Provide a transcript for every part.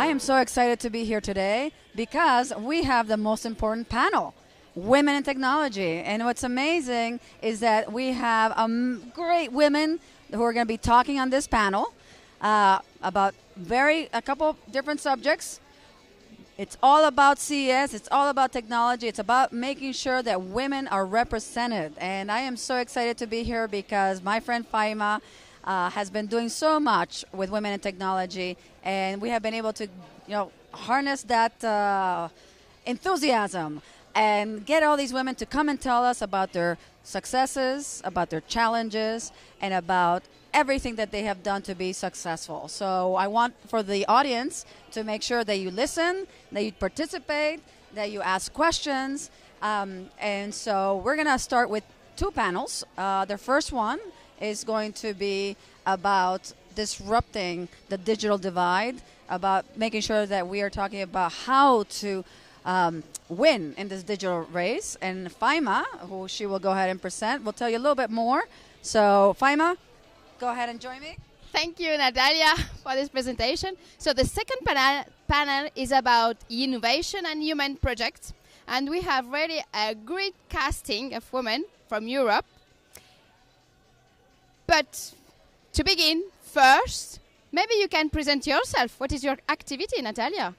I am so excited to be here today because we have the most important panel, Women in Technology. And what's amazing is that we have great women who are going to be talking on this panel about a couple different subjects. It's all about CES. It's all about technology. It's about making sure that women are represented. And I am so excited to be here because my friend Faima has been doing so much with women in technology, and we have been able to, harness that enthusiasm and get all these women to come and tell us about their successes, about their challenges, and about everything that they have done to be successful. So I want for the audience to make sure that you listen, that you participate, that you ask questions. And so we're going to start with two panels. The first one is going to be about disrupting the digital divide, about making sure that we are talking about how to win in this digital race. And Faima, who she will go ahead and present, will tell you a little bit more. So Faima, go ahead and join me. Thank you, Natalia, for this presentation. So the second panel is about innovation and human projects. And we have really a great casting of women from Europe. But to begin, first, maybe you can present yourself. What is your activity, Natalia?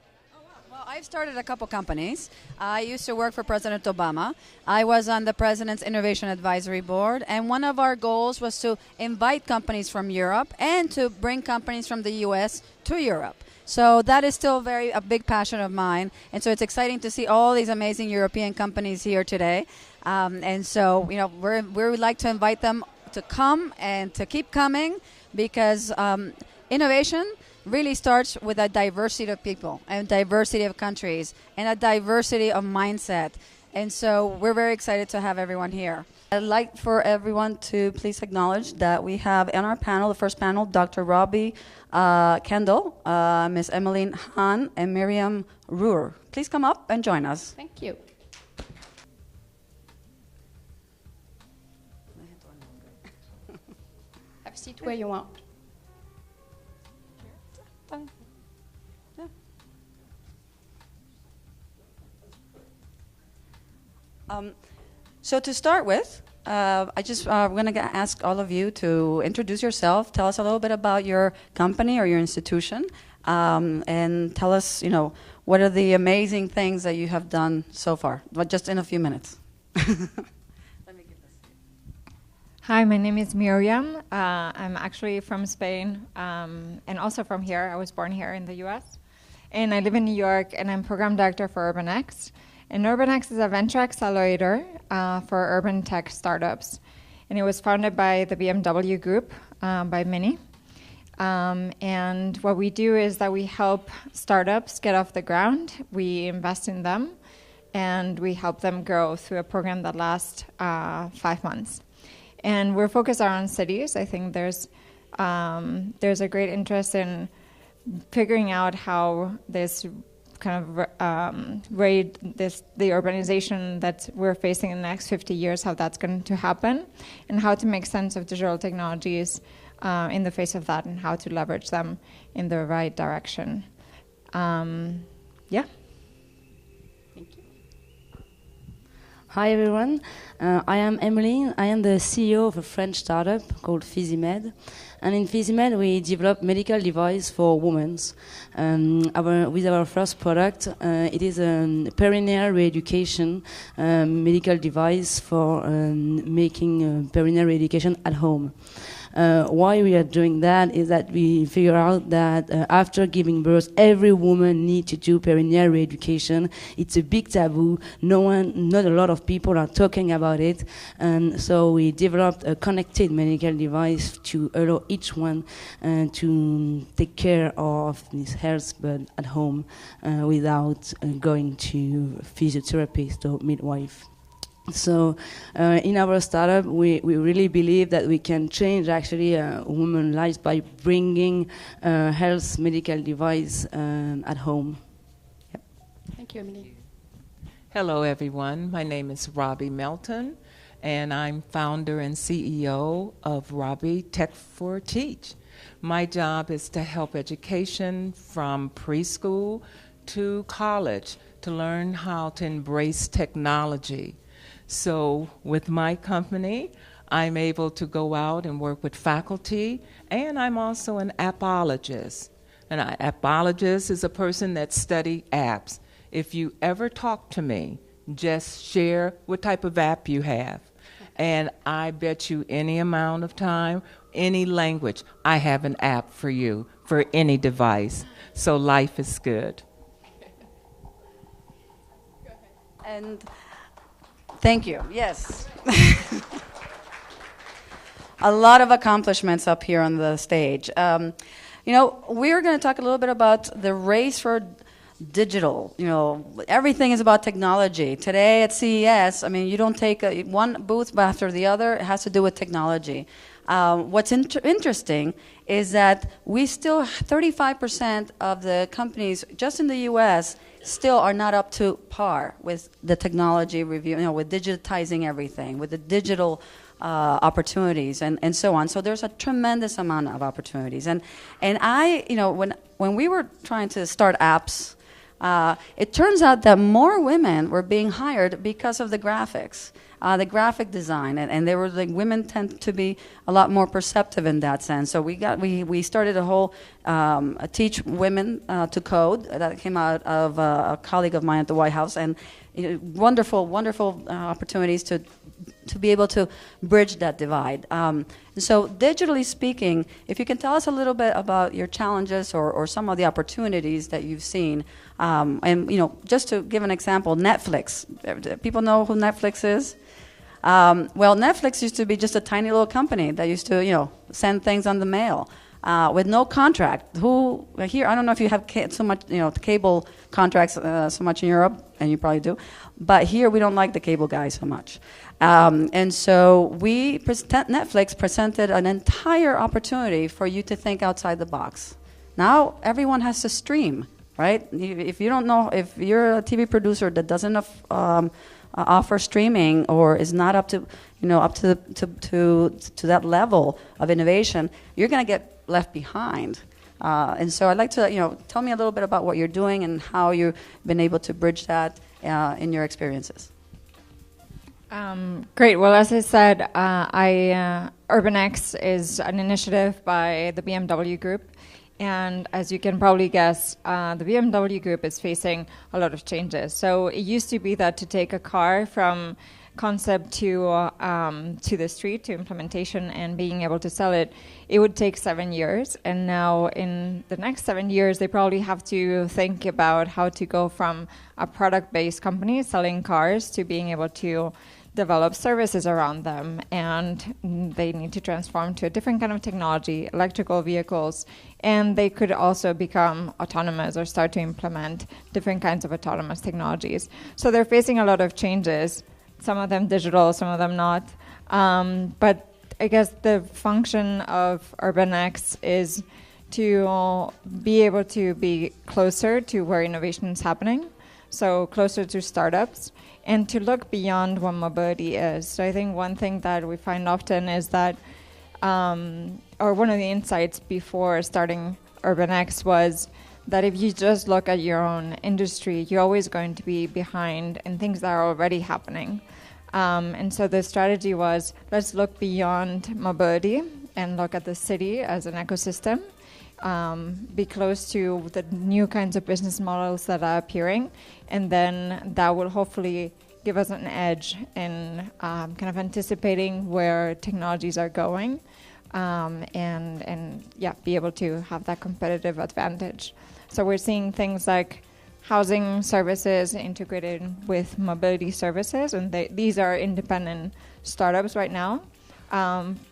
Well, I've started a couple companies. I used to work for President Obama. I was on the President's Innovation Advisory Board, and one of our goals was to invite companies from Europe and to bring companies from the U.S. to Europe. So that is still a big passion of mine, and so it's exciting to see all these amazing European companies here today. And so, we would like to invite them to come and to keep coming because innovation really starts with a diversity of people and diversity of countries and a diversity of mindset. And so we're very excited to have everyone here. I'd like for everyone to please acknowledge that we have on our panel, the first panel, Dr. Robbie Kendall, Ms. Emmeline Hahn, and Miriam Ruhr. Please come up and join us. Thank you. Have a seat where you want. So to start with, I'm going to ask all of you to introduce yourself, tell us a little bit about your company or your institution, and tell us, what are the amazing things that you have done so far, but just in a few minutes. Hi, my name is Miriam. I'm actually from Spain and also from here. I was born here in the US. And I live in New York, and I'm program director for UrbanX. And UrbanX is a venture accelerator for urban tech startups. And it was founded by the BMW Group, by Mini. And what we do is that we help startups get off the ground. We invest in them, and we help them grow through a program that lasts 5 months. And we're focused around cities. I think there's a great interest in figuring out how this kind of the urbanization that we're facing in the next 50 years, how that's going to happen, and how to make sense of digital technologies in the face of that, and how to leverage them in the right direction. Yeah. Hi everyone, I am Emily. I am the CEO of a French startup called PhysiMed. And in PhysiMed we develop medical device for women. With our first product, it is a perineal re-education medical device for making perineal re-education at home. Why we are doing that is that we figure out that after giving birth, every woman needs to do perineal re-education. It's a big taboo. Not a lot of people are talking about it. And so we developed a connected medical device to allow each one to take care of this health but at home without going to physiotherapist or midwife. So in our startup, we really believe that we can change actually women's lives by bringing health medical device at home. Thank you, Emily. Hello, everyone. My name is Robbie Melton, and I'm founder and CEO of Robbie Tech for Teach. My job is to help education from preschool to college to learn how to embrace technology. So with my company, I'm able to go out and work with faculty, and I'm also an appologist. An appologist is a person that studies apps. If you ever talk to me, just share what type of app you have. And I bet you any amount of time, any language, I have an app for you for any device. So life is good. And thank you. Yes. A lot of accomplishments up here on the stage. We're going to talk a little bit about the race for digital. Everything is about technology. Today at CES, you don't take one booth after the other. It has to do with technology. What's interesting is that we still, 35% of the companies just in the U.S. still are not up to par with the technology review, with digitizing everything, with the digital opportunities and so on. So there's a tremendous amount of opportunities. And I, when we were trying to start apps, it turns out that more women were being hired because of the graphics, the graphic design, and they were like, women tend to be a lot more perceptive in that sense. So we started a whole teach women to code that came out of a colleague of mine at the White House, and wonderful opportunities to be able to bridge that divide. So digitally speaking, if you can tell us a little bit about your challenges or some of the opportunities that you've seen, and just to give an example, Netflix. People know who Netflix is? Well, Netflix used to be just a tiny little company that used to send things on the mail with no contract. Here, I don't know if you have so much cable contracts so much in Europe, and you probably do, but here we don't like the cable guys so much. And so Netflix presented an entire opportunity for you to think outside the box. Now everyone has to stream, right? If you don't know, if you're a TV producer that doesn't offer streaming or is not up to that level of innovation, you're going to get left behind. And so I'd like to tell me a little bit about what you're doing and how you've been able to bridge that in your experiences. Great. Well, as I said, UrbanX is an initiative by the BMW Group. And as you can probably guess, the BMW Group is facing a lot of changes. So it used to be that to take a car from concept to the street, to implementation and being able to sell it, it would take 7 years. And now in the next 7 years, they probably have to think about how to go from a product-based company selling cars to being able to develop services around them, and they need to transform to a different kind of technology, electrical vehicles, and they could also become autonomous or start to implement different kinds of autonomous technologies. So they're facing a lot of changes, some of them digital, some of them not. But I guess the function of UrbanX is to be able to be closer to where innovation is happening, so closer to startups, and to look beyond what mobility is. So I think one thing that we find often is that, or one of the insights before starting UrbanX was that if you just look at your own industry, you're always going to be behind in things that are already happening. And so the strategy was, let's look beyond mobility and look at the city as an ecosystem, be close to the new kinds of business models that are appearing, and then that will hopefully give us an edge in kind of anticipating where technologies are going, and be able to have that competitive advantage. So we're seeing things like housing services integrated with mobility services, and these are independent startups right now,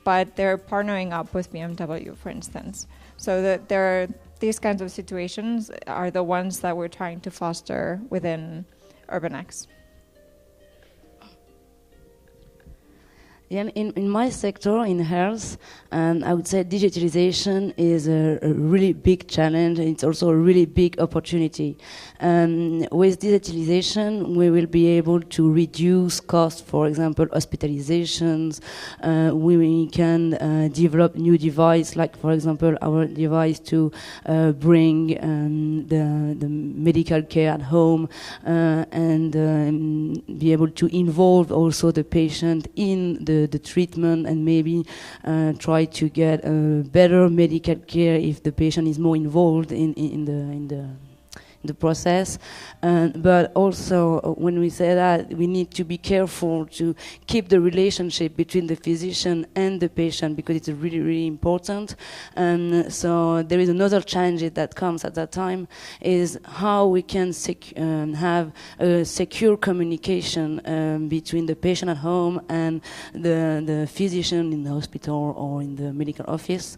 but they're partnering up with BMW, for instance. So that these kinds of situations are the ones that we're trying to foster within UrbanX. Yeah, in my sector, in health, I would say digitalization is a really big challenge. It's also a really big opportunity. With digitalization, we will be able to reduce costs, for example, hospitalizations. We can develop new devices, like, for example, our device to bring the medical care at home and be able to involve also the patient in the treatment and maybe try to get better medical care if the patient is more involved in the process. But also, when we say that, we need to be careful to keep the relationship between the physician and the patient, because it's really, really important. So there is another challenge that comes at that time, is how we can have a secure communication between the patient at home and the physician in the hospital or in the medical office.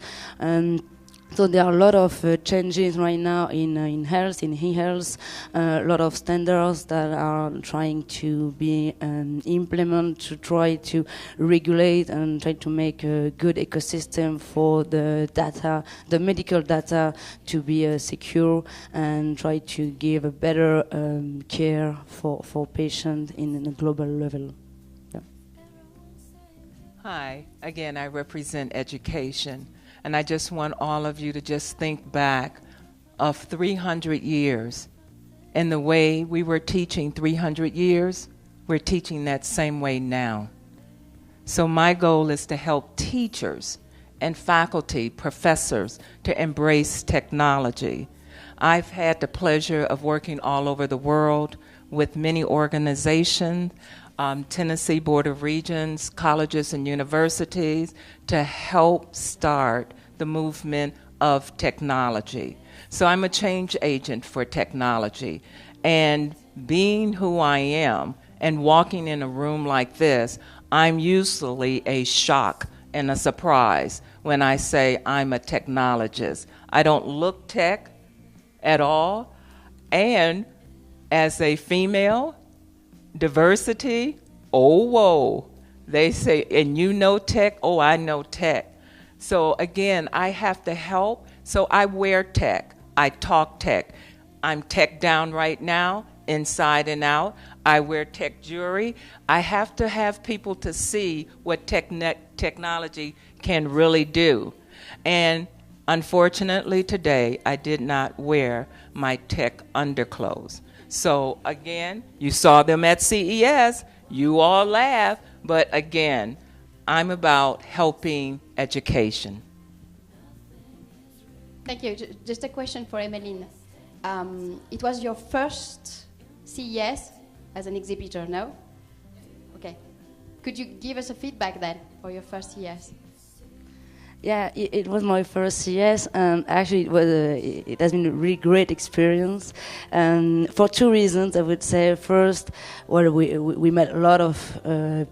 So there are a lot of changes right now in health, in e-health, a lot of standards that are trying to be implemented to try to regulate and try to make a good ecosystem for the data, the medical data, to be secure and try to give a better care for patients in a global level. Yeah. Hi, again, I represent education. And I just want all of you to just think back of 300 years. And the way we were teaching 300 years, we're teaching that same way now. So my goal is to help teachers and faculty, professors, to embrace technology. I've had the pleasure of working all over the world with many organizations, Tennessee Board of Regents, colleges and universities, to help start the movement of technology. So I'm a change agent for technology. And being who I am and walking in a room like this, I'm usually a shock and a surprise when I say I'm a technologist. I don't look tech at all. And as a female, diversity, oh, whoa. They say, and you know tech? Oh, I know tech. So again, I have to help. So I wear tech. I talk tech. I'm tech down right now, inside and out. I wear tech jewelry. I have to have people to see what technology can really do. And unfortunately today, I did not wear my tech underclothes. So again, you saw them at CES. You all laugh. But again, I'm about helping education. Thank you. Just a question for Emmeline. It was your first CES as an exhibitor, no? Okay. Could you give us a feedback then for your first CES? Yeah, it was my first CES, and actually it has been a really great experience. For two reasons, I would say. First, well, we met a lot of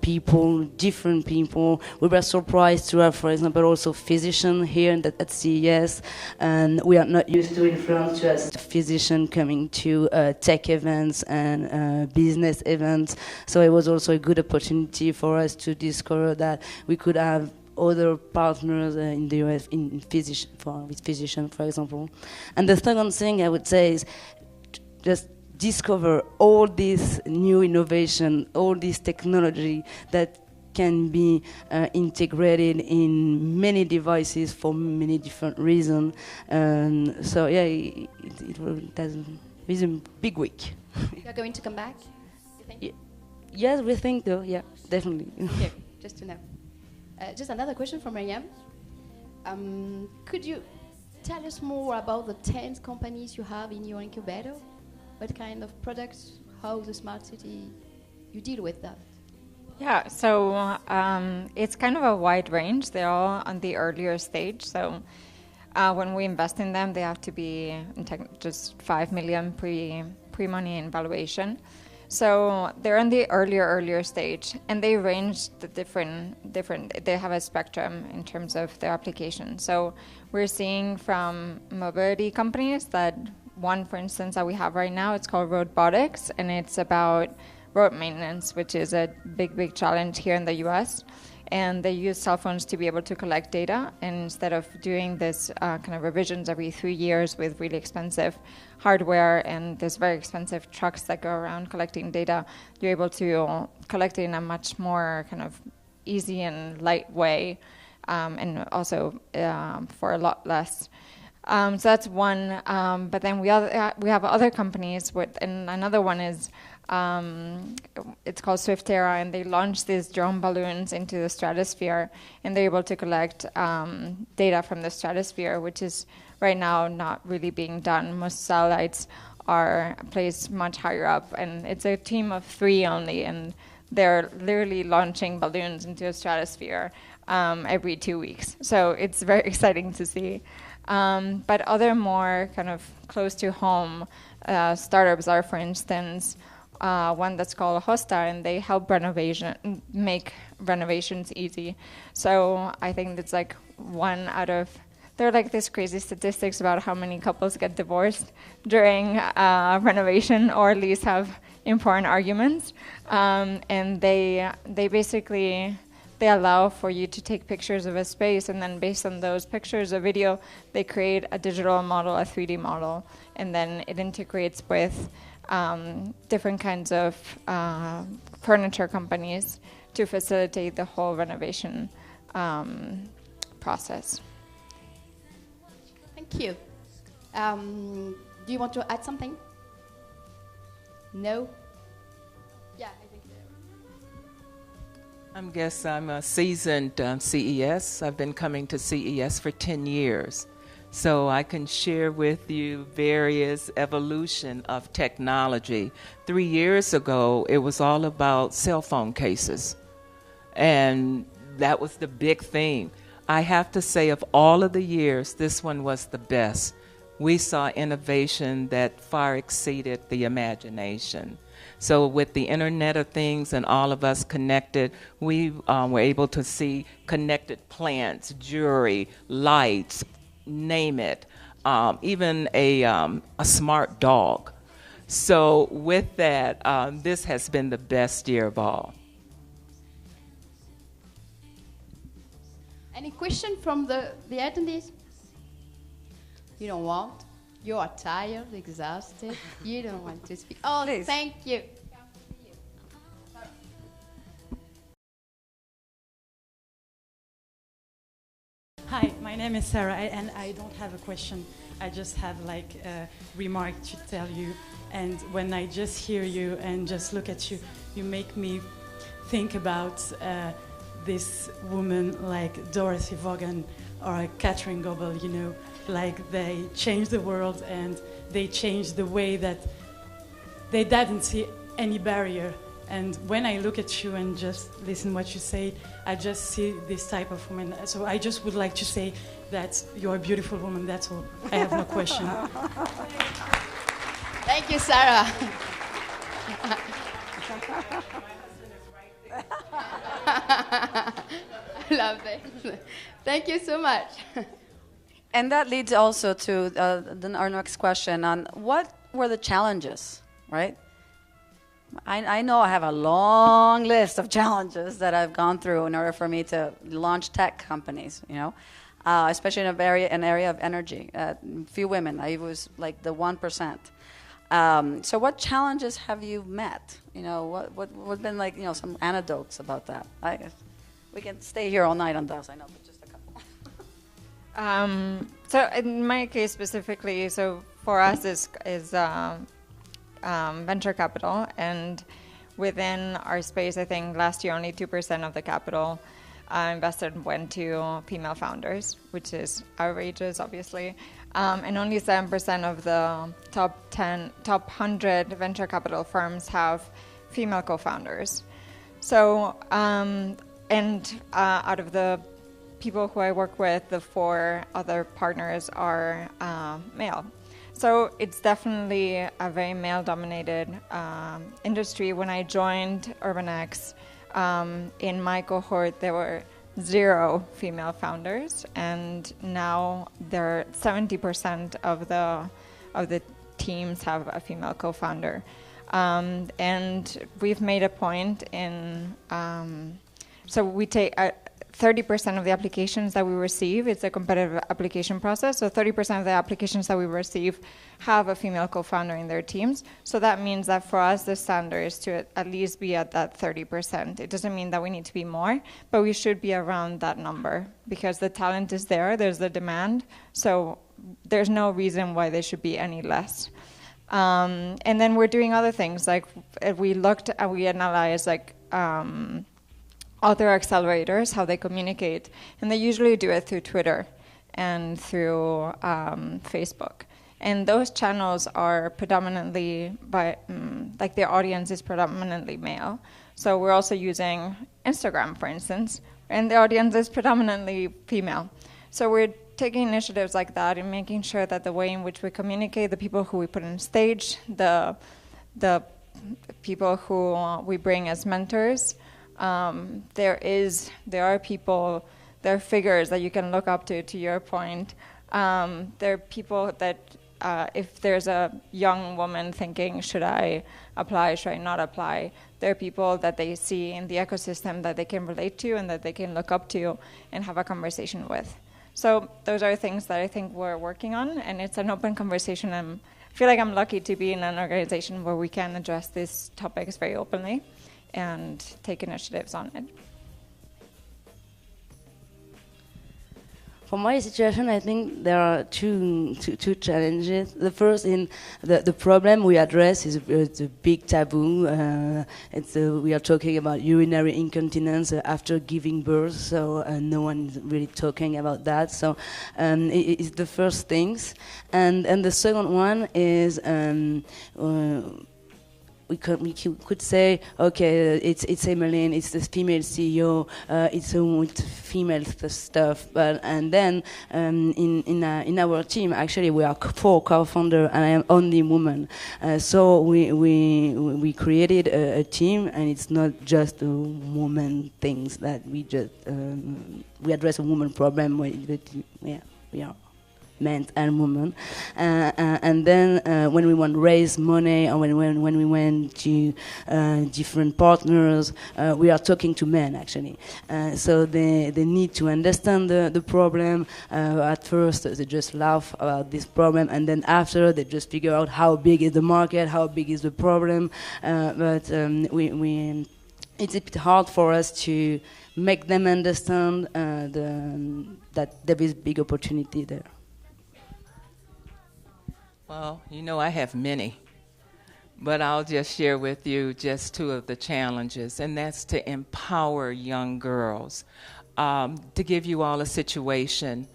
people, different people. We were surprised to have, for example, also physicians here at CES, and we are not used to in France to have physicians coming to tech events and business events. So it was also a good opportunity for us to discover that we could have other partners in the US with physicians, for example. And the second thing I would say is just discover all this new innovation, all this technology that can be integrated in many devices for many different reasons. So yeah, it's a big week. You're going to come back, you think? Yes, we think so, yeah, definitely. Okay, just to know. Just another question from Mariam. Could you tell us more about the 10 companies you have in your incubator? What kind of products, how the smart city, you deal with that? Yeah, so it's kind of a wide range. They're all on the earlier stage. So when we invest in them, they have to be just 5 million pre-money in valuation. So they're in the earlier stage, and they range the different. They have a spectrum in terms of their application. So we're seeing from mobility companies that one, for instance, that we have right now, it's called robotics, and it's about road maintenance, which is a big challenge here in the US. and they use cell phones to be able to collect data. And instead of doing this kind of revisions every 3 years with really expensive hardware and there's very expensive trucks that go around collecting data, you're able to collect it in a much more kind of easy and light way, and also for a lot less. So that's one. But then we have other companies, and another one is it's called Swiftera, and they launched these drone balloons into the stratosphere, and they're able to collect data from the stratosphere, which is right now not really being done. Most satellites are placed much higher up, and it's a team of 3 only, and they're literally launching balloons into the stratosphere every 2 weeks. So it's very exciting to see. But other more kind of close to home startups are, for instance, one that's called Hosta, and they help make renovations easy. So I think it's like 1 out of, there are like these crazy statistics about how many couples get divorced during renovation, or at least have important arguments. And they basically, they allow for you to take pictures of a space, and then based on those pictures or video, they create a digital model, a 3D model, and then it integrates with different kinds of furniture companies to facilitate the whole renovation process. Thank you. Do you want to add something? No? Yeah, I think so. I guess I'm a seasoned CES. I've been coming to CES for 10 years. So I can share with you various evolution of technology. 3 years ago, it was all about cell phone cases. And that was the big theme. I have to say, of all of the years, this one was the best. We saw innovation that far exceeded the imagination. So with the Internet of Things and all of us connected, we were able to see connected plants, jewelry, lights, name it, even a smart dog. So with that, this has been the best year of all. Any question from the attendees? You don't want? You are tired, exhausted. You don't want to speak. Oh, Please. Thank you. Hi, my name is Sarah, and I don't have a question. I just have like a remark to tell you. And when I just hear you and just look at you, you make me think about this woman like Dorothy Vaughan or Catherine Goebel, you know, like they changed the world and they changed the way that they didn't see any barrier. And when I look at you and just listen what you say, I just see this type of woman. So I just would like to say that you're a beautiful woman, that's all. I have no question. Thank you, Sarah. I love it. Thank you so much. And that leads also to our next question on what were the challenges, right? I know I have a long list of challenges that I've gone through in order for me to launch tech companies, you know, especially in an area of energy. Few women, I was like the 1%. So what challenges have you met? You know, what been like, you know, some anecdotes about that? I guess we can stay here all night on those, I know, but just a couple. So in my case specifically, so for us is venture capital, and within our space, I think last year only 2% of the capital invested went to female founders, which is outrageous, obviously, and only 7% of the top 100 venture capital firms have female co-founders. So, and out of the people who I work with, the 4 other partners are male. So it's definitely a very male-dominated industry. When I joined UrbanX, in my cohort, there were 0 female founders, and now there are 70% of the teams have a female co-founder. And we've made a point in, so we take 30% of the applications that we receive, it's a competitive application process, so 30% of the applications that we receive have a female co-founder in their teams. So that means that for us, the standard is to at least be at that 30%. It doesn't mean that we need to be more, but we should be around that number because the talent is there, there's the demand, so there's no reason why they should be any less. And then we're doing other things, like we looked and we analyzed other accelerators, how they communicate, and they usually do it through Twitter and through Facebook. And those channels are predominantly like their audience is predominantly male. So we're also using Instagram, for instance, and the audience is predominantly female. So we're taking initiatives like that and making sure that the way in which we communicate, the people who we put on stage, the people who we bring as mentors, there are people, there are figures that you can look up to your point. There are people that if there's a young woman thinking, should I apply, should I not apply, there are people that they see in the ecosystem that they can relate to and that they can look up to and have a conversation with. So those are things that I think we're working on, and it's an open conversation. I feel like I'm lucky to be in an organization where we can address these topics very openly and take initiatives on it. For my situation, I think there are two challenges. The first, in the problem we address is a big taboo. We are talking about urinary incontinence after giving birth, so no one is really talking about that. So it's the first things, and the second one is. We could say, okay, it's Emmeline, it's the female CEO, it's female stuff, and then in our team, actually, we are 4 co-founders, and I am only woman. So we created a team, and it's not just a woman things that we just we address a woman problem. We are men and women, and then when we want to raise money, or when we went to different partners, we are talking to men actually. So they need to understand the problem. At first, they just laugh about this problem, and then after they just figure out how big is the market, how big is the problem. But it's a bit hard for us to make them understand that there is big opportunity there. Well, you know, I have many, but I'll just share with you just 2 of the challenges, and that's to empower young girls. To give you all a situation,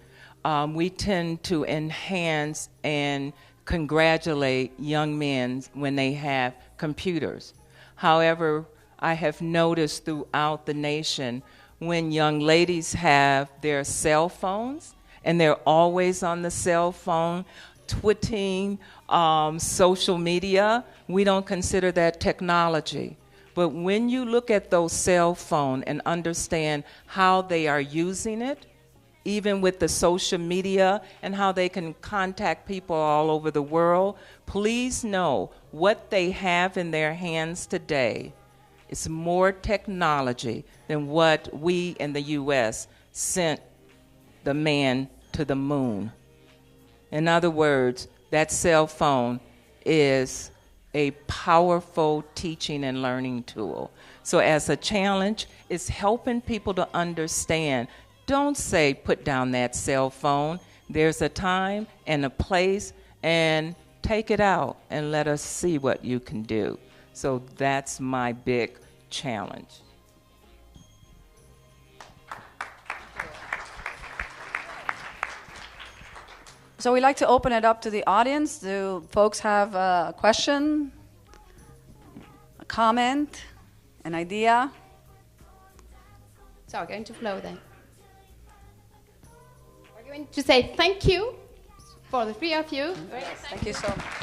we tend to enhance and congratulate young men when they have computers. However, I have noticed throughout the nation, when young ladies have their cell phones, and they're always on the cell phone, twitting, social media, we don't consider that technology. But when you look at those cell phones and understand how they are using it, even with the social media and how they can contact people all over the world, please know what they have in their hands today is more technology than what we in the U.S. sent the man to the moon. In other words, that cell phone is a powerful teaching and learning tool. So as a challenge, it's helping people to understand. Don't say, put down that cell phone. There's a time and a place, and take it out and let us see what you can do. So that's my big challenge. So we like to open it up to the audience. Do folks have a question, a comment, an idea? So we're going to flow then. We're going to say thank you for the 3 of you. Thank you so much.